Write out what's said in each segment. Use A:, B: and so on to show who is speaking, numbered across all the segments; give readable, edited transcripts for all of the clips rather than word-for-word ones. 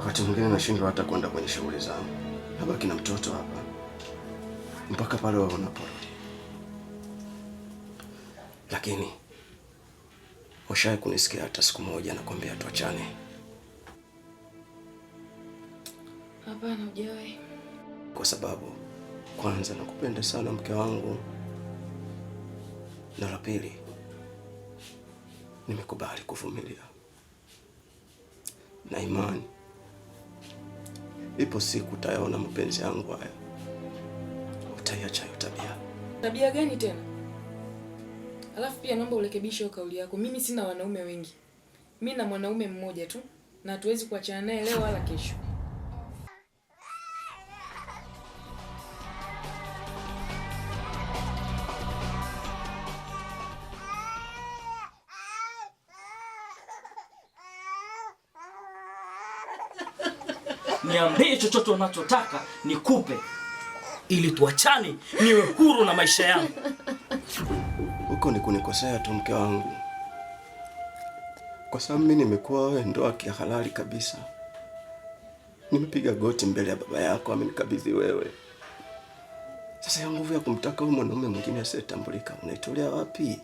A: Wakati mwingine nashindwa hata kwenda kwenye shughuli zangu. Nabaki na mtoto hapa mpaka pale wewe unaporudi. Lakini ushawahi kunisikia hata siku moja nakwambia tuachane?
B: Hapana, hujawahi.
A: Kwa sababu kwanza nakupenda sana mke wangu, na la pili nimekubali kuvumilia na imani ipo siku utayaona mapenzi yangu haya, utaiacha hiyo tabia.
B: Tabia gani tena? Alafu pia naomba urekebishe kauli yako. Mimi sina wanaume wengi, mimi na mwanaume mmoja tu, na hatuwezi kuachana naye leo wala kesho.
C: Niambie chochote unachotaka nikupe, ili tuachane niwe huru na maisha yangu.
A: Huko ni kunikosea tu mke wangu, kwa sababu mimi nimekuwa wewe ndoa ya halali kabisa. Nimepiga goti mbele ya baba yako, amenikabidhi wewe. Sasa ya nguvu ya kumtaka huyu mwanaume mwingine asiyetambulika unaitolea wapi?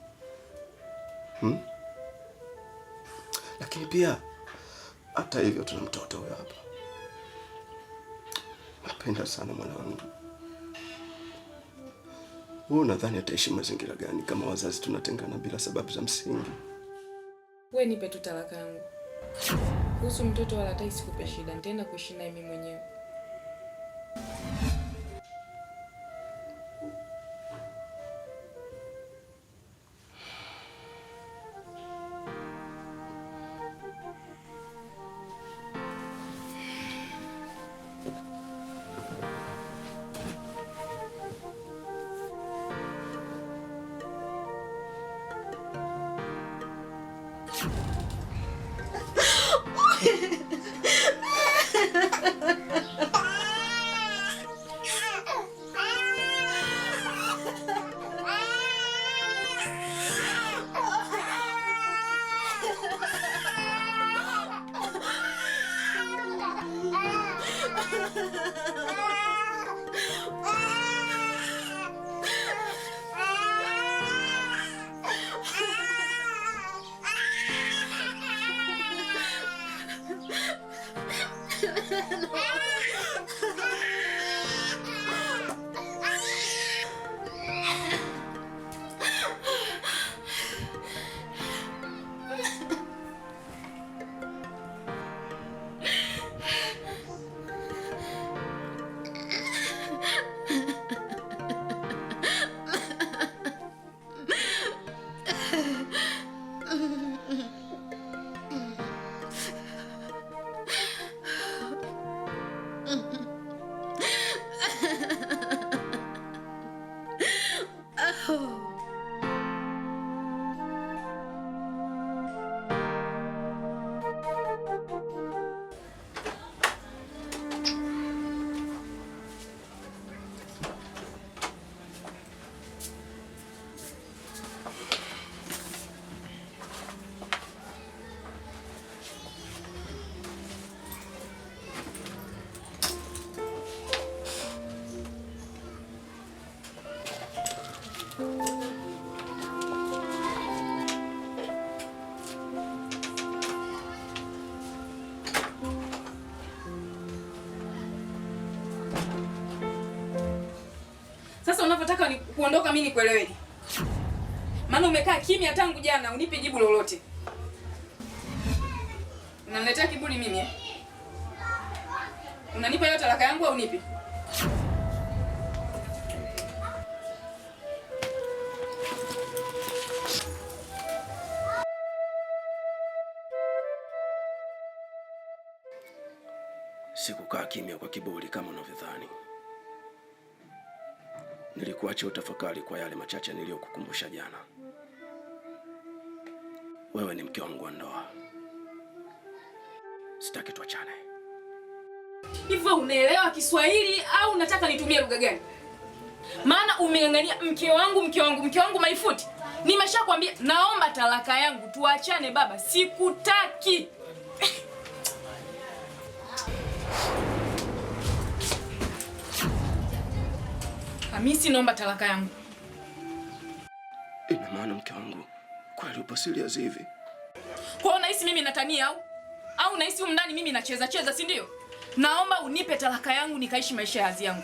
A: Lakini pia hata hivyo tuna mtoto huyo hapa. Napenda sana mwanangu. Wewe unadhani ataishi mazingira gani kama wazazi tunatengana bila sababu za msingi?
B: Wewe nipe tu talaka yangu. Kuhusu mtoto wala hata isikupe shida. Nitaenda kuishi naye mimi mwenyewe. Sasa unapotaka ni kuondoka mimi nikueleweje? Maana umekaa kimya tangu jana, unipe jibu lolote. Unaniletea kiburi mimi eh? Unanipa hiyo talaka yangu au unipi?
A: Sikukaa kimya kwa kiburi kama unavyodhani. Nilikuacha utafakari kwa yale machache niliyokukumbusha jana. Wewe ni mke wangu wa ndoa. Sitaki tuachane.
B: Hivyo unaelewa Kiswahili au unataka nitumie lugha gani? Maana umeng'ang'ania mke wangu Maifuti. Nimeshakwambia naomba talaka yangu, tuachane baba, sikutaki. Hamisi, naomba talaka yangu.
A: Ina maana mke wangu kweli upo serious hivi?
B: Kwa unahisi mimi natania au unahisi huko ndani mimi nacheza, si ndio? Naomba unipe talaka yangu nikaishi maisha ya hadhi yangu.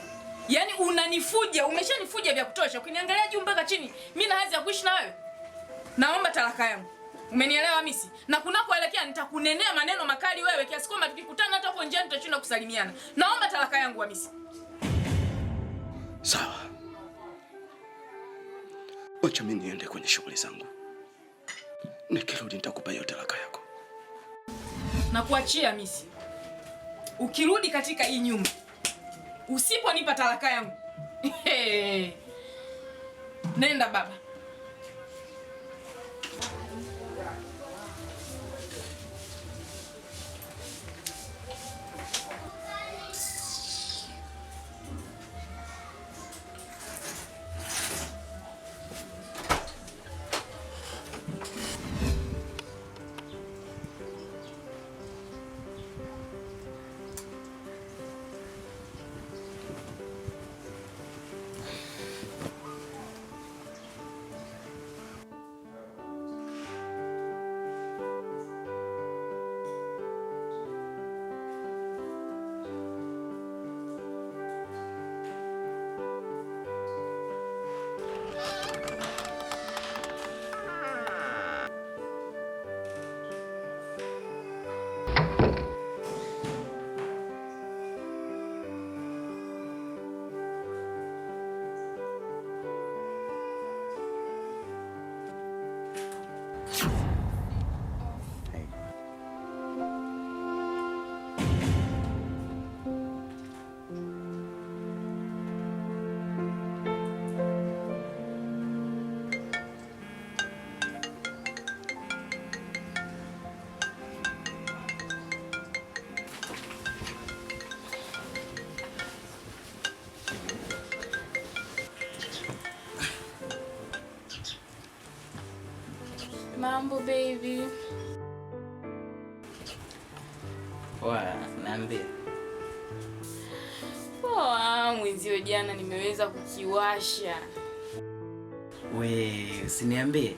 B: Yaani unanifuja, umeshanifuja vya kutosha. Ukiniangalia juu mpaka chini, mimi na hadhi ya kuishi na wewe. Naomba talaka yangu. Umenielewa Hamisi? Na kunakoelekea nitakunenea maneno makali wewe kiasi kwamba tukikutana hata huko njiani tutashinda kusalimiana. Naomba talaka yangu Hamisi.
A: Sawa. Wacha mimi niende kwenye shughuli zangu. Nikirudi nitakupa hiyo talaka yako.
B: Na kuachia Hamisi. Ukirudi katika hii nyumba, usiponipa talaka yangu. Nenda baba. Mambo baby.
C: Niambie.
B: Mwenzio jana nimeweza kukiwasha.
C: Usiniambie.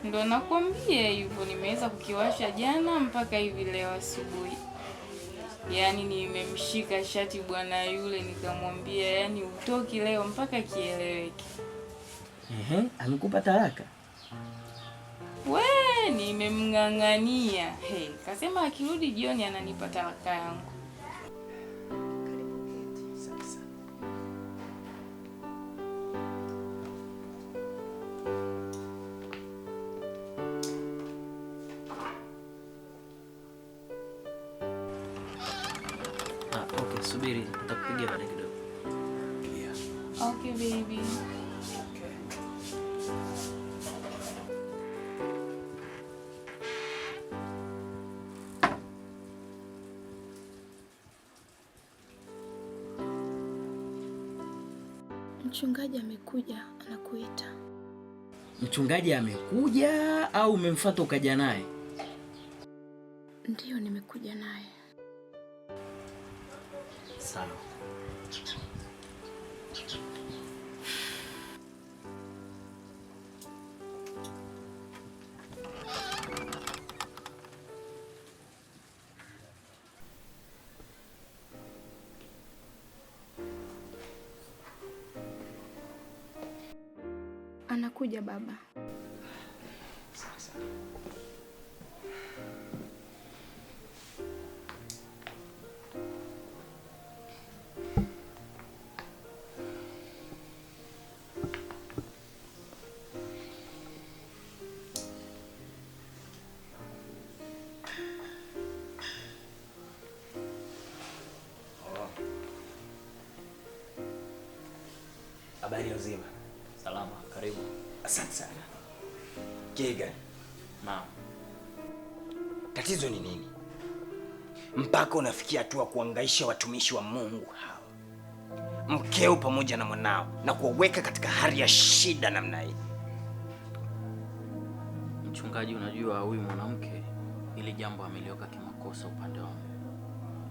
B: Ndo nakwambia hivyo, nimeweza kukiwasha jana mpaka hivi leo asubuhi. Yaani nimemshika shati bwana yule nikamwambia yaani utoki leo mpaka kieleweke.
C: Amekupa talaka?
B: Nimemng'ang'ania. Kasema akirudi jioni ananipa talaka yangu.
C: Okay, subiri, nitakupigia baadaye kidogo.
B: Yeah. Okay baby.
D: Mchungaji amekuja, anakuita.
C: Mchungaji amekuja au umemfuata ukaja naye?
D: Ndiyo, nimekuja naye.
C: Sawa.
D: Anakuja baba.
E: Habari ya uzima?
C: Salama, karibu.
E: Asante sana. Kega.
C: Naam.
E: Tatizo ni nini? Mpaka unafikia hatua kuangaisha watumishi wa Mungu hawa, mkeo pamoja na mwanao, na kuwaweka katika hali ya shida namna hii?
C: Mchungaji, unajua huyu mwanamke ili jambo amelioka kimakosa upande wangu,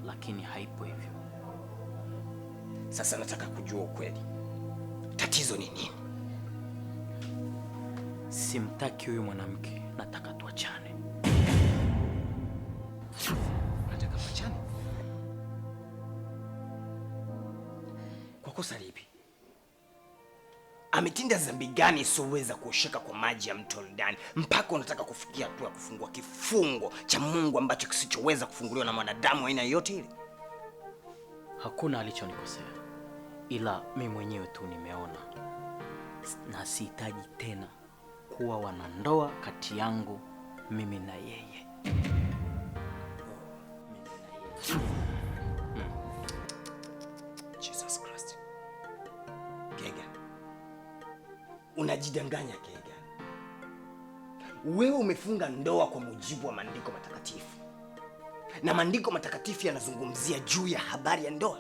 C: lakini haipo hivyo.
E: Sasa nataka kujua ukweli. Tatizo ni nini?
C: Simtaki huyu mwanamke, nataka tuachane.
E: Nataka tuachane? Kwa kosa lipi? Ametinda dhambi gani isiyoweza kuosheka kwa maji ya mto Yordani mpaka unataka kufikia hatua ya kufungua kifungo cha Mungu ambacho kisichoweza kufunguliwa na mwanadamu aina yoyote ile?
C: Hakuna alichonikosea, ila mimi mwenyewe tu nimeona na sihitaji tena kuwa wanandoa kati yangu mimi na yeye.
E: Jesus Christ. Kega, unajidanganya Kega. Wewe umefunga ndoa kwa mujibu wa maandiko matakatifu, na maandiko matakatifu yanazungumzia juu ya habari ya ndoa.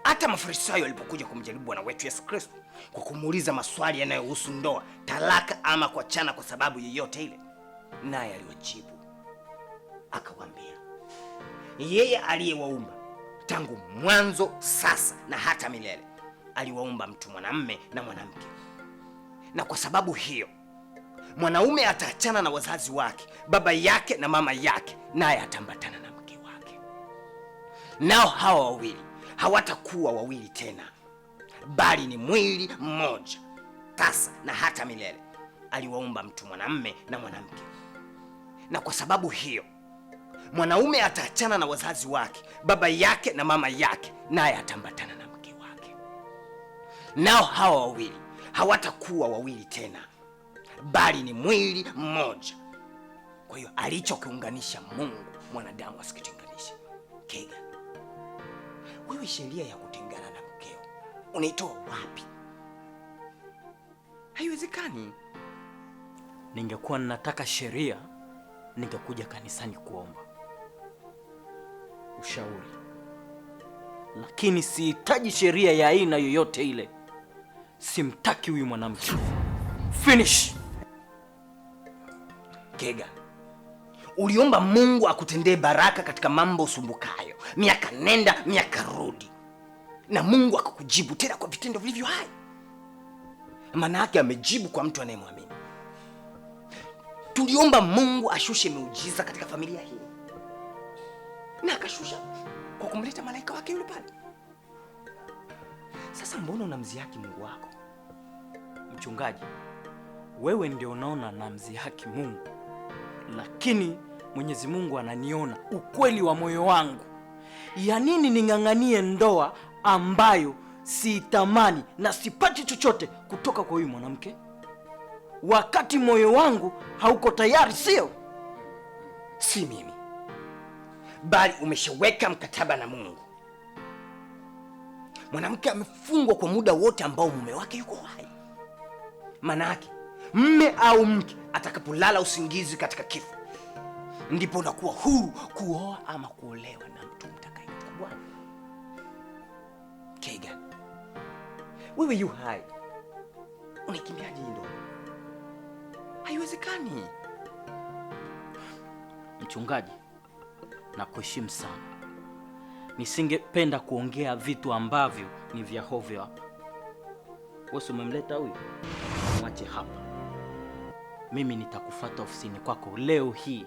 E: Hata Mafarisayo walipokuja kumjaribu Bwana wetu Yesu Kristo kwa kumuuliza maswali yanayohusu ndoa, talaka ama kuachana kwa sababu yoyote ile, naye aliwajibu akawaambia, yeye aliyewaumba tangu mwanzo, sasa na hata milele, aliwaumba mtu mwanamume na mwanamke. Na kwa sababu hiyo, mwanaume ataachana na wazazi wake, baba yake na mama yake, naye atambatana na mke wake. Nao hawa wawili hawatakuwa wawili tena, bali ni mwili mmoja, sasa na hata milele. Aliwaumba mtu mwanamume na mwanamke. Na kwa sababu hiyo, mwanaume ataachana na wazazi wake, baba yake na mama yake, naye atambatana na mke wake. Nao hawa wawili hawatakuwa wawili tena, bali ni mwili mmoja. Kwa hiyo alichokiunganisha Mungu, mwanadamu asikitenganishe. Kega, wewe sheria ya kutengana na mkeo unaitoa wapi? Haiwezekani.
C: Ningekuwa ninataka sheria, ningekuja kanisani kuomba ushauri, lakini sihitaji sheria ya aina yoyote ile. Simtaki huyu mwanamke. Finish.
E: Kega, uliomba Mungu akutendee baraka katika mambo usumbukayo, miaka nenda miaka rudi, na Mungu akakujibu tena kwa vitendo vilivyo hai. Maana yake amejibu kwa mtu anayemwamini. Tuliomba Mungu ashushe miujiza katika familia hii, na akashusha kwa kumleta malaika wake yule pale. Sasa mbona unamdhihaki Mungu wako?
C: Mchungaji, wewe ndio unaona namdhihaki Mungu, lakini Mwenyezi Mungu ananiona ukweli wa moyo wangu. Ya nini ning'ang'anie ndoa ambayo siitamani na sipati chochote kutoka kwa huyu mwanamke, wakati moyo wangu hauko tayari? Sio?
E: Si mimi, bali umeshaweka mkataba na Mungu. Mwanamke amefungwa kwa muda wote ambao mume wake yuko hai. Maana yake mme au mke atakapolala usingizi katika kifo, ndipo unakuwa huru kuoa ama kuolewa na mtu mtakaye katika Bwana. Kega, wewe yu hai, unakimbiaje hii ndoa? Haiwezekani.
C: Mchungaji, nakuheshimu sana. Nisingependa kuongea vitu ambavyo ni vya hovyo hapa. Wewe umemleta huyu, mwache hapa. Mimi nitakufuata ofisini kwako leo hii